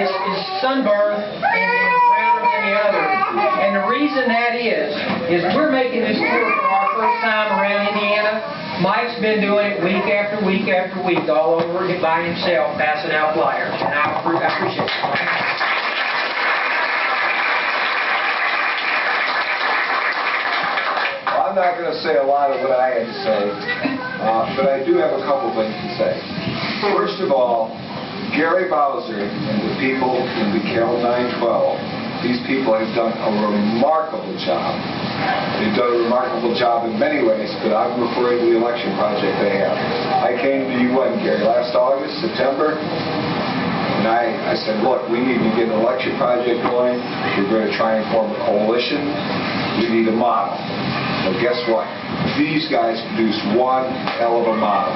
is sunburned and browner than the other. And the reason that is we're making this tour for our first time around Indiana. Mike's been doing it week after week after week all over by himself, passing out flyers. And I appreciate it. I'm not going to say a lot of what I had to say, but I do have a couple things to say. First of all, Gary Bowser and the people in the Carroll 912, these people have done a remarkable job. They've done a remarkable job in many ways, but I'm referring to the election project they have. I came to you, Gary, last August, September, and I said, look, we need to get an election project going. We're going to try and form a coalition. We need a model. Well, guess what? These guys produced one hell of a model.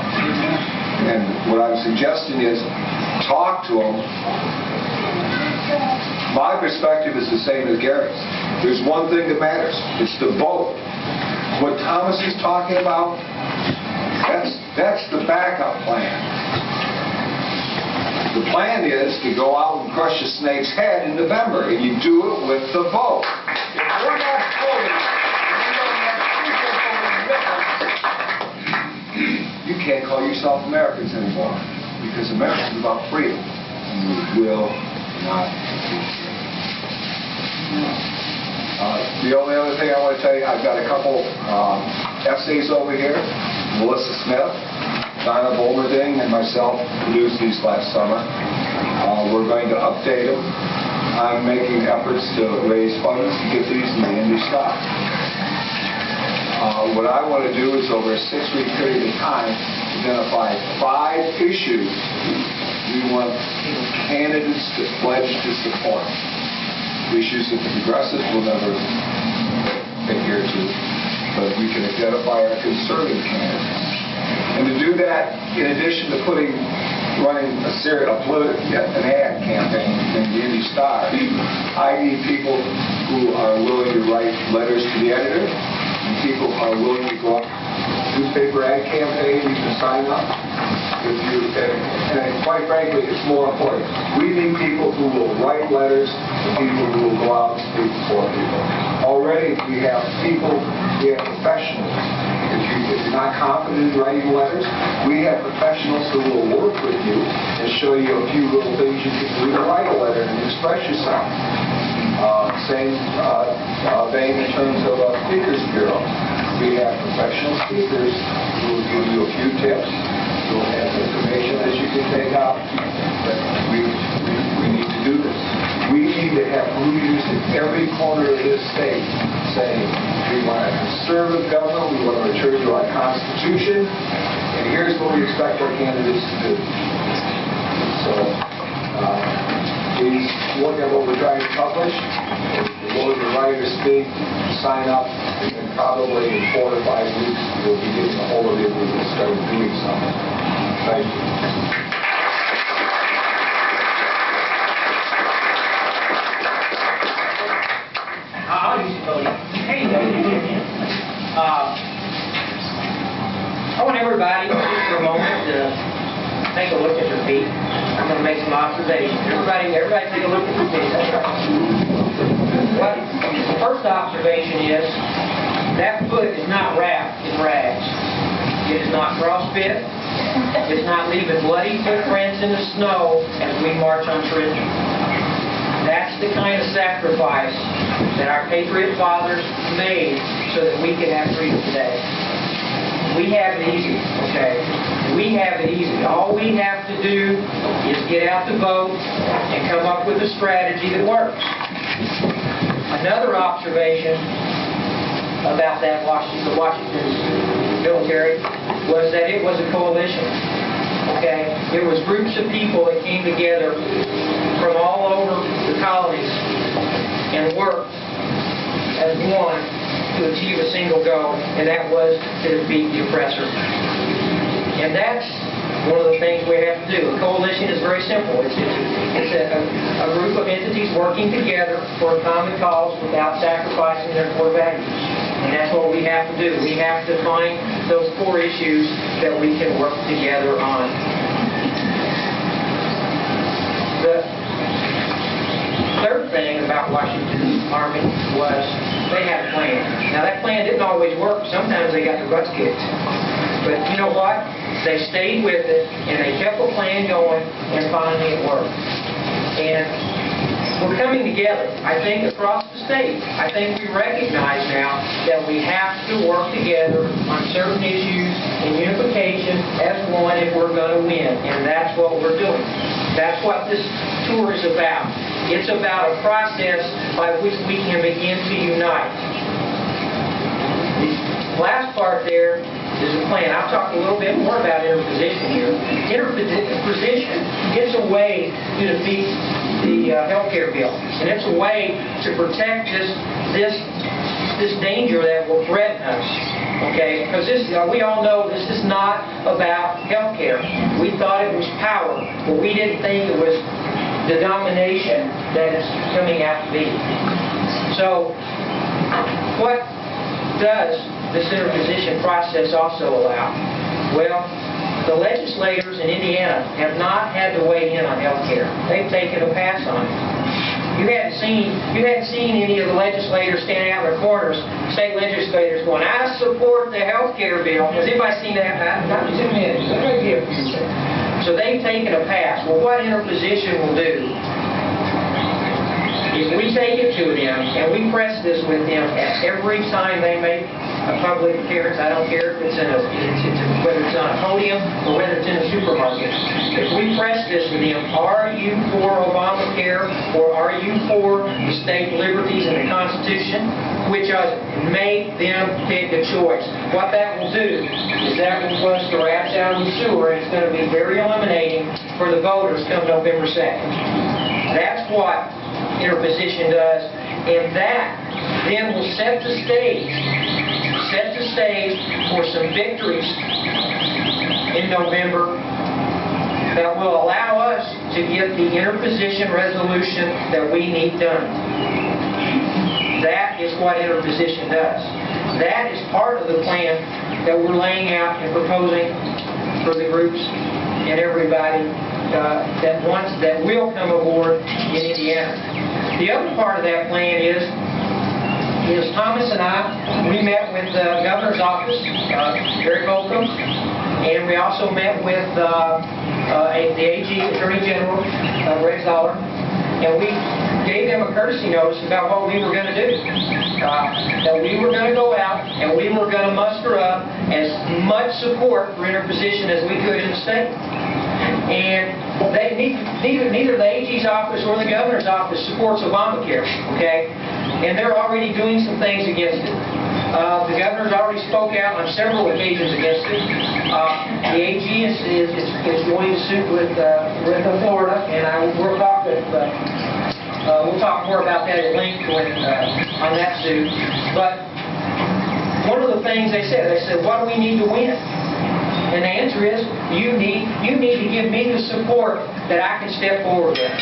And what I'm suggesting is talk to them. My perspective is the same as Gary's. There's one thing that matters. It's the vote. What Thomas is talking about, that's the backup plan. The plan is to go out and crush a snake's head in November, and you do it with the vote. If we're not voting, you can't call yourself Americans anymore, because America is about freedom, and we will not be free. The only other thing I want to tell you, I've got a couple essays over here. Melissa Smith, Donna Bolmerding, and myself produced these last summer. We're going to update them. I'm making efforts to raise funds to get these in the Indy stock. What I want to do is, over a 6-week period of time, identify 5 issues we want candidates to pledge to support. Issues that the progressives will never adhere to, but we can identify our conservative candidates. And to do that, in addition to running an ad campaign in the Indy Star, I need people who are willing to write letters to the editor, and people who are willing to go up newspaper ad campaign. You can sign up. And quite frankly, it's more important. We need people who will write letters, and people who will go out and speak for people. Already we have professionals. If you're not confident in writing letters, we have professionals who will work with you and show you a few little things you can do to write a letter and express yourself. Same vein in terms of a speakers bureau. We have professional speakers who will give you a few tips. You'll have information that you can take out. But we need to do this. We need to have leaders in every corner of this state saying, we want a conservative government, we want to return to our Constitution, and here's what we expect our candidates to do. So, please look at what we're trying to publish. The more the writers speak, sign up, and then probably in 4 to 5 weeks, we'll be getting a hold of it, we will start doing something. Thank you. I want everybody, just for a moment, to take a look at their feet. I'm going to make some observations. Everybody take a look at their feet. That's right. Well, the first observation is that foot is not wrapped in rags. It is not frostbit. It's not leaving bloody footprints in the snow as we march on Trenton. That's the kind of sacrifice that our patriot fathers made so that we could have freedom today. We have it easy, okay? We have it easy. All we have to do is get out the vote and come up with a strategy that works. Another observation about that Washington military was that it was a coalition. Okay? It was groups of people that came together from all over the colonies and worked as one to achieve a single goal, and that was to defeat the oppressor. And that's one of the things we have to do. A coalition is very simple. It's a group of entities working together for a common cause without sacrificing their core values. And that's what we have to do. We have to find those core issues that we can work together on. Washington Army was they had a plan. Now that plan didn't always work. Sometimes they got their butts kicked. But you know what? They stayed with it, and they kept a plan going, and finally it worked. And we're coming together, I think, across the state. I think we recognize now that we have to work together on certain issues and unification as one if we're going to win, and that's what we're doing. That's what this tour is about. It's about a process by which we can begin to unite. The last part there is a plan. I'll talk a little bit more about interposition here. Interposition, it's a way to defeat the health care bill, and it's a way to protect this danger that will threaten us. Okay, because we all know this is not about health care. We thought it was power, but we didn't think it was the domination that it's coming out to be. So, what does this interposition process also allow? Well, the legislators in Indiana have not had to weigh in on health care. They've taken a pass on it. You hadn't seen any of the legislators standing out in their corners, state legislators going, "I support the health care bill." Has anybody seen that? Not 2 minutes. So they've taken a pass. Well, what interposition will do is we take it to them and we press this with them at every time they make a public appearance. I don't care if it's whether it's on a podium or whether it's in a supermarket. If we press this with them, are you for Obamacare or are you for the state liberties and the Constitution? Which make them pick a choice. What that will do is that will flush the rats out of the sewer, and it's going to be very eliminating for the voters come November 2nd. That's what interposition does, and that then will set the stage for some victories in November that will allow us to get the interposition resolution that we need done. That is what interposition does. That is part of the plan that we're laying out and proposing for the groups and everybody that will come aboard in Indiana. The other part of that plan is Thomas and I, we met with the governor's office, Eric Holcomb, and we also met with the AG, Attorney General, Greg Zoller, and we gave them a courtesy notice about what we were going to do. That we were going to go out and we were going to muster up as much support for interposition as we could in the state. And neither the AG's office or the governor's office supports Obamacare, okay? And they're already doing some things against it. The governor's already spoke out on several occasions against it. The AG is going to suit with Florida, and we'll talk more about that at length on that suit. But one of the things they said, what do we need to win? And the answer is, you need to give me the support that I can step forward with.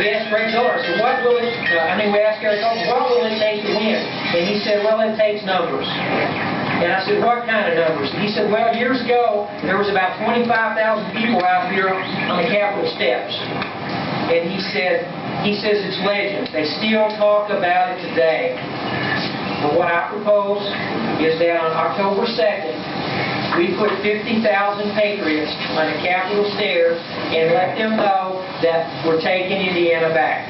We asked Greg Zoller, I said, we asked Eric Holcomb, what will it take to win? And he said, well, it takes numbers. And I said, what kind of numbers? And he said, well, years ago, there was about 25,000 people out here on the Capitol steps. And he says it's legend. They still talk about it today. But what I propose is that on October 2nd, we put 50,000 patriots on the Capitol stairs and let them know that we're taking Indiana back.